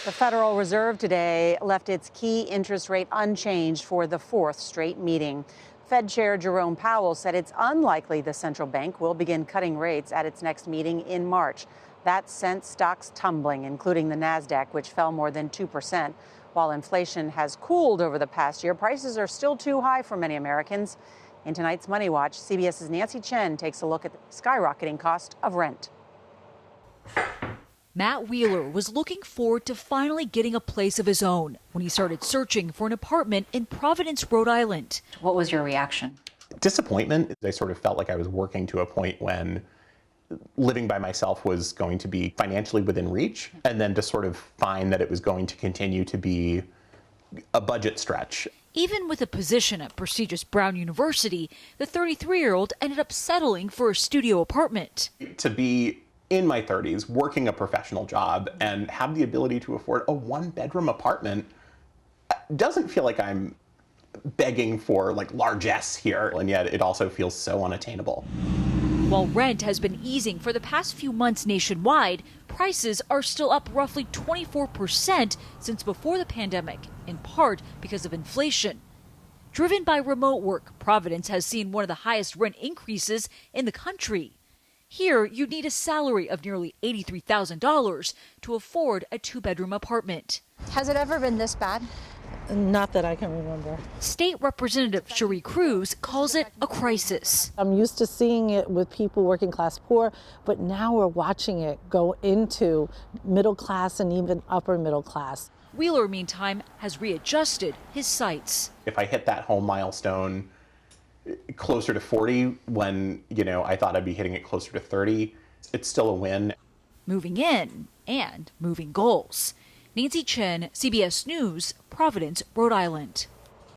The Federal Reserve today left its key interest rate unchanged for the fourth straight meeting. Fed Chair Jerome Powell said it's unlikely the central bank will begin cutting rates at its next meeting in March. That sent stocks tumbling, including the Nasdaq, which fell more than 2%. While inflation has cooled over the past year, prices are still too high for many Americans. In tonight's Money Watch, CBS's Nancy Chen takes a look at the skyrocketing cost of rent. Matt Wheeler was looking forward to finally getting a place of his own when he started searching for an apartment in Providence, Rhode Island. What was your reaction? Disappointment. I sort of felt like I was working to a point when living by myself was going to be financially within reach, and then to sort of find that it was going to continue to be a budget stretch. Even with a position at prestigious Brown University, the 33-year-old ended up settling for a studio apartment. To be in my 30s, working a professional job, and have the ability to afford a one-bedroom apartment doesn't feel like I'm begging for like largesse here, and yet it also feels so unattainable. While rent has been easing for the past few months nationwide, prices are still up roughly 24% since before the pandemic, in part because of inflation. Driven by remote work, Providence has seen one of the highest rent increases in the country. Here, you'd need a salary of nearly $83,000 to afford a two-bedroom apartment. Has it ever been this bad? Not that I can remember. State Representative Cherie Cruz calls it a crisis. I'm used to seeing it with people working class poor, but now we're watching it go into middle class and even upper middle class. Wheeler, meantime, has readjusted his sights. If I hit that home milestone closer to 40 when, I thought I'd be hitting it closer to 30, it's still a win. Moving in and moving goals. Nancy Chen, CBS News, Providence, Rhode Island.